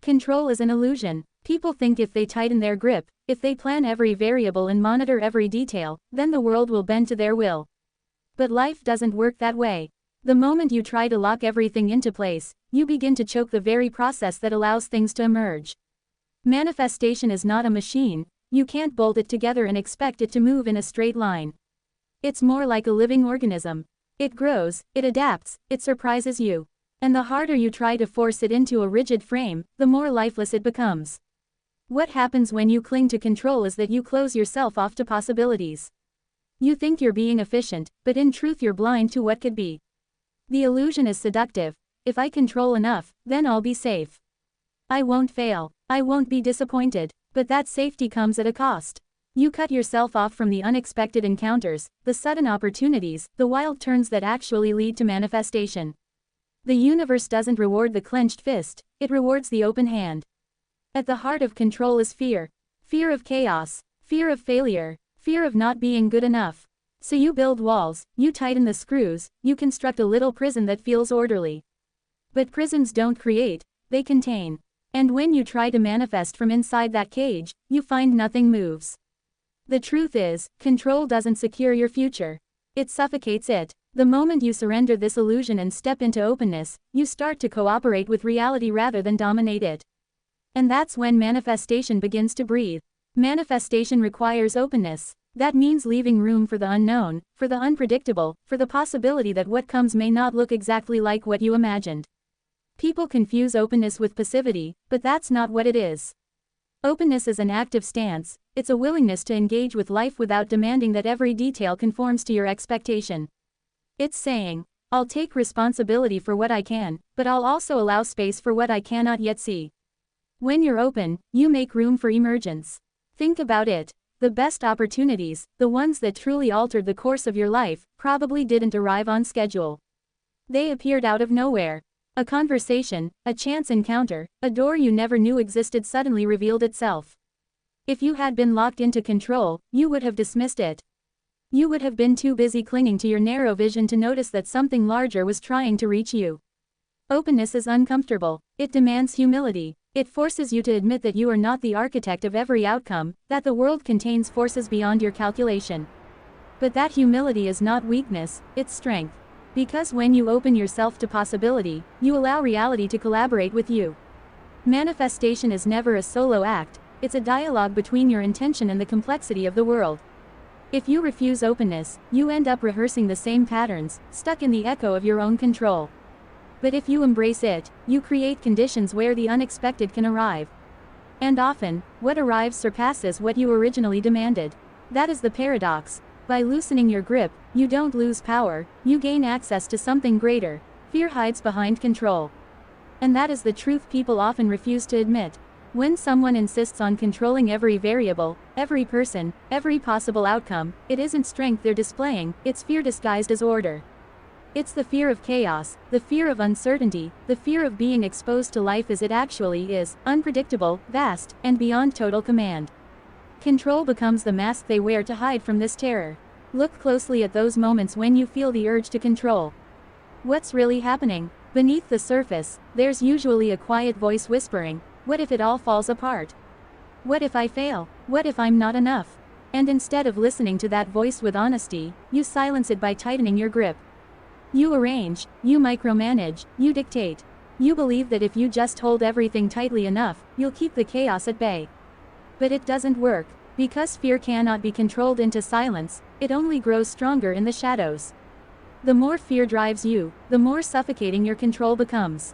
Control is an illusion. People think if they tighten their grip, if they plan every variable and monitor every detail, then the world will bend to their will. But life doesn't work that way. The moment you try to lock everything into place, you begin to choke the very process that allows things to emerge. Manifestation is not a machine. You can't bolt it together and expect it to move in a straight line. It's more like a living organism. It grows, it adapts, it surprises you. And the harder you try to force it into a rigid frame, the more lifeless it becomes. What happens when you cling to control is that you close yourself off to possibilities. You think you're being efficient, but in truth you're blind to what could be. The illusion is seductive. If I control enough, then I'll be safe. I won't fail. I won't be disappointed. But that safety comes at a cost. You cut yourself off from the unexpected encounters, the sudden opportunities, the wild turns that actually lead to manifestation. The universe doesn't reward the clenched fist, it rewards the open hand. At the heart of control is fear. Fear of chaos, fear of failure, fear of not being good enough. So you build walls, you tighten the screws, you construct a little prison that feels orderly. But prisons don't create, they contain. And when you try to manifest from inside that cage, you find nothing moves. The truth is, control doesn't secure your future. It suffocates it. The moment you surrender this illusion and step into openness, you start to cooperate with reality rather than dominate it. And that's when manifestation begins to breathe. Manifestation requires openness. That means leaving room for the unknown, for the unpredictable, for the possibility that what comes may not look exactly like what you imagined. People confuse openness with passivity, but that's not what it is. Openness is an active stance. It's a willingness to engage with life without demanding that every detail conforms to your expectation. It's saying, I'll take responsibility for what I can, but I'll also allow space for what I cannot yet see. When you're open, you make room for emergence. Think about it. The best opportunities, the ones that truly altered the course of your life, probably didn't arrive on schedule. They appeared out of nowhere. A conversation, a chance encounter, a door you never knew existed suddenly revealed itself. If you had been locked into control, you would have dismissed it. You would have been too busy clinging to your narrow vision to notice that something larger was trying to reach you. Openness is uncomfortable. It demands humility. It forces you to admit that you are not the architect of every outcome, that the world contains forces beyond your calculation. But that humility is not weakness, it's strength. Because when you open yourself to possibility, you allow reality to collaborate with you. Manifestation is never a solo act, it's a dialogue between your intention and the complexity of the world. If you refuse openness, you end up rehearsing the same patterns, stuck in the echo of your own control. But if you embrace it, you create conditions where the unexpected can arrive. And often, what arrives surpasses what you originally demanded. That is the paradox. By loosening your grip, you don't lose power, you gain access to something greater. Fear hides behind control. And that is the truth people often refuse to admit. When someone insists on controlling every variable, every person, every possible outcome, it isn't strength they're displaying, it's fear disguised as order. It's the fear of chaos, the fear of uncertainty, the fear of being exposed to life as it actually is, unpredictable, vast, and beyond total command. Control becomes the mask they wear to hide from this terror. Look closely at those moments when you feel the urge to control. What's really happening? Beneath the surface, there's usually a quiet voice whispering, what if it all falls apart? What if I fail? What if I'm not enough? And instead of listening to that voice with honesty, you silence it by tightening your grip. You arrange, you micromanage, you dictate. You believe that if you just hold everything tightly enough, you'll keep the chaos at bay. But it doesn't work. Because fear cannot be controlled into silence, it only grows stronger in the shadows. The more fear drives you, the more suffocating your control becomes.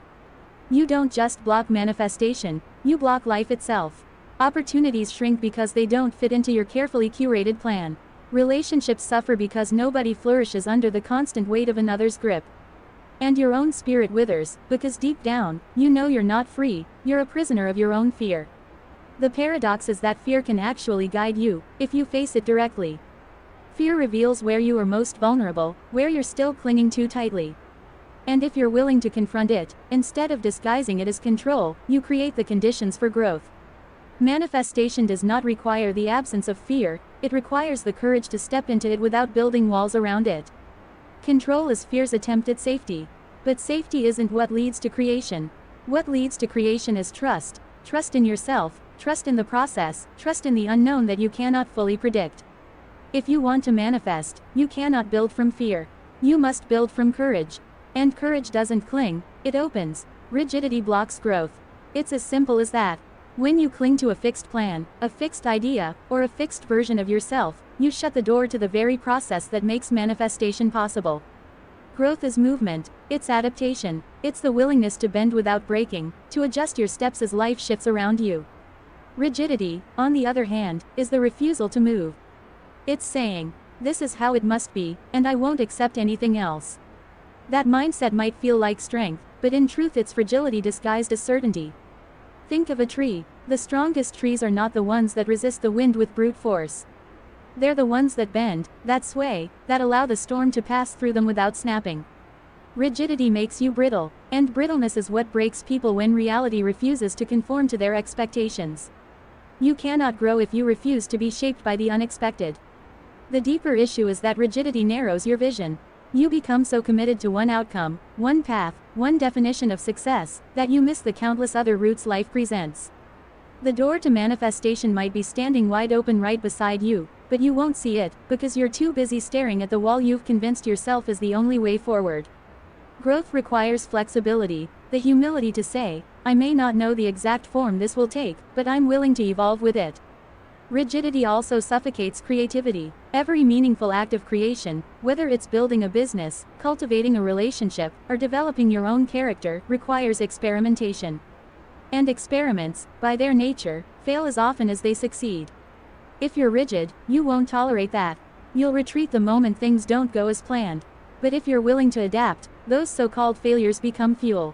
You don't just block manifestation, you block life itself. Opportunities shrink because they don't fit into your carefully curated plan. Relationships suffer because nobody flourishes under the constant weight of another's grip. And your own spirit withers, because deep down, you know you're not free, you're a prisoner of your own fear. The paradox is that fear can actually guide you, if you face it directly. Fear reveals where you are most vulnerable, where you're still clinging too tightly. And if you're willing to confront it, instead of disguising it as control, you create the conditions for growth. Manifestation does not require the absence of fear, it requires the courage to step into it without building walls around it. Control is fear's attempt at safety. But safety isn't what leads to creation. What leads to creation is trust. Trust in yourself, trust in the process, trust in the unknown that you cannot fully predict. If you want to manifest, you cannot build from fear. You must build from courage. And courage doesn't cling, it opens. Rigidity blocks growth. It's as simple as that. When you cling to a fixed plan, a fixed idea, or a fixed version of yourself, you shut the door to the very process that makes manifestation possible. Growth is movement, it's adaptation, it's the willingness to bend without breaking, to adjust your steps as life shifts around you. Rigidity, on the other hand, is the refusal to move. It's saying, this is how it must be, and I won't accept anything else. That mindset might feel like strength, but in truth it's fragility disguised as certainty. Think of a tree. The strongest trees are not the ones that resist the wind with brute force. They're the ones that bend, that sway, that allow the storm to pass through them without snapping. Rigidity makes you brittle, and brittleness is what breaks people when reality refuses to conform to their expectations. You cannot grow if you refuse to be shaped by the unexpected. The deeper issue is that rigidity narrows your vision. You become so committed to one outcome, one path, one definition of success, that you miss the countless other routes life presents. The door to manifestation might be standing wide open right beside you, but you won't see it, because you're too busy staring at the wall you've convinced yourself is the only way forward. Growth requires flexibility, the humility to say, I may not know the exact form this will take, but I'm willing to evolve with it. Rigidity also suffocates creativity. Every meaningful act of creation, whether it's building a business, cultivating a relationship, or developing your own character, requires experimentation. And experiments, by their nature, fail as often as they succeed. If you're rigid, you won't tolerate that. You'll retreat the moment things don't go as planned. But if you're willing to adapt, those so-called failures become fuel.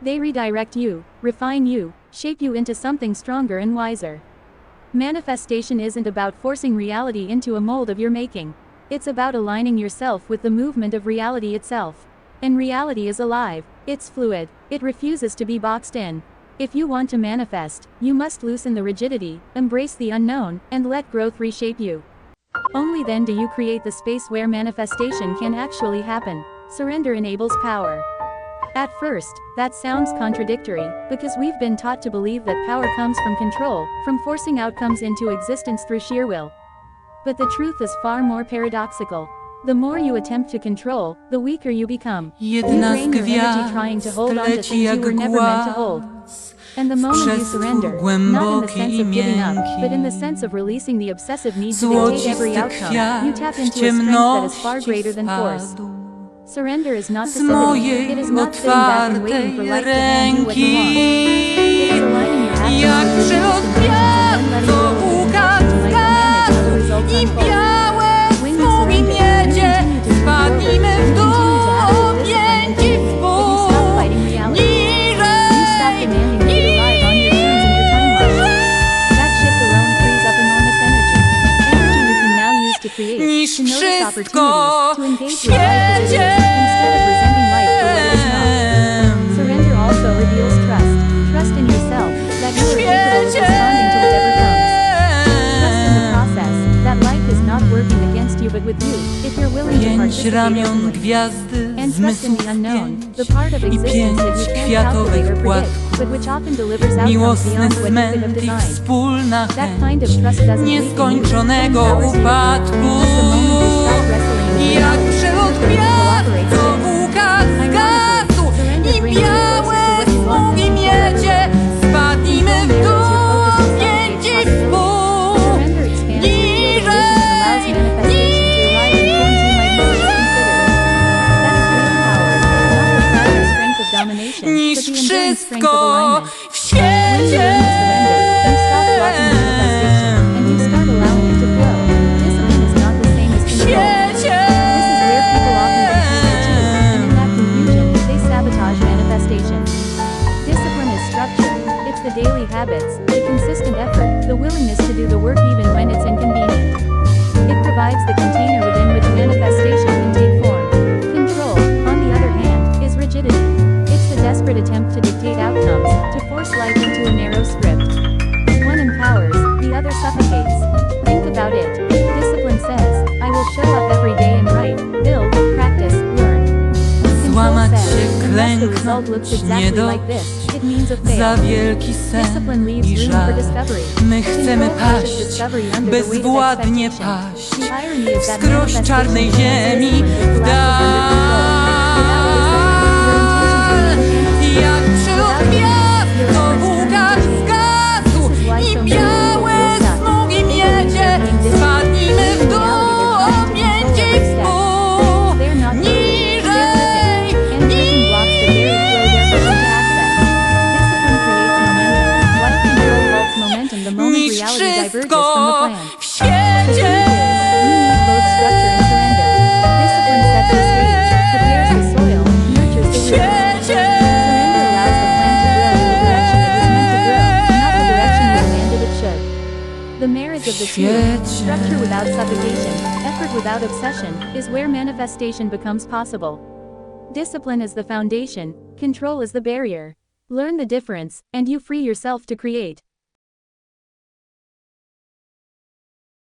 They redirect you, refine you, shape you into something stronger and wiser. Manifestation isn't about forcing reality into a mold of your making. It's about aligning yourself with the movement of reality itself. And reality is alive, it's fluid, it refuses to be boxed in. If you want to manifest, you must loosen the rigidity, embrace the unknown, and let growth reshape you. Only then do you create the space where manifestation can actually happen. Surrender enables power. At first, that sounds contradictory, because we've been taught to believe that power comes from control, from forcing outcomes into existence through sheer will. But the truth is far more paradoxical. The more you attempt to control, the weaker you become. You drain your energy trying to hold on to things you were never meant to hold. And the moment you surrender, not in the sense of giving up, but in the sense of releasing the obsessive need to dictate every outcome, you tap into a strength that is far greater than force. Surrender is not passivity, it is not sitting back and waiting for life to hand you what you want. It is aligning your actions with your intentions and then letting go of the impulse to micromanage how the results unfold. When you surrender, you continue to move forward, you continue to have the discipline and commitment, but you stop fighting reality. You stop demanding that you arrive on your terms and your timeline. That shift alone frees up enormous energy. Energy you can now use to create, to notice opportunities, to engage with life as it is, instead of resenting life for what it's not. Surrender also reveals trust. Trust in yourself, that you are capable of responding to whatever comes. Trust in the process, that life is not working against you but with you, if you're willing to participate openly. And trust in the unknown, the part of existence that you can't calculate or predict, but which often delivers outcomes beyond what you could have designed. That kind of trust doesn't weaken you, it empowers you to grow, because the moment you stop wrestling with reality, your ability cooperates with it. Ironically, surrender brings you closer to what you want moving forward. Control narrows your focus and suffocates possibility. Surrender expands your field of vision and allows manifestation to arrive in forms you might never have considered. That is real power, not the fragile strength of domination, but the enduring strength of alignment. When you learn to surrender, you stop blocking manifestation, and you start allowing it to flow. Discipline is not the same as control. This is where people often confuse the two, and in that confusion, they sabotage manifestation. Discipline is structure, it's the daily habits, the consistent effort, the willingness to do the work even when it's inconvenient. It provides the container within which manifestation can take form. Control, on the other hand, is rigidity. It's the desperate attempt to dictate outcomes, to force life into a narrow script. One empowers, the other suffocates. Think about it. Discipline says, I will show up every day and write, build, practice, learn. Control says, unless the result looks exactly like this, it means of za fail. wielki sen Discipline leaves i room żal. for discovery. My chcemy Control pushes paść, discovery under the weight of bezwładnie expectation. paść, The irony is that wskroś manifestation czarnej becomes ziemi discipline w that collapses under control. Without discipline, your intentions remain empty. jak wśród gwiazd powłókacz zgasł i białe smugi miedzie, spadnijmy w dół, objęci w pół, niżej, niż wszystko w świecie. The marriage of the two, structure without suffocation, effort without obsession, is where manifestation becomes possible. Discipline is the foundation, control is the barrier. Learn the difference, and you free yourself to create.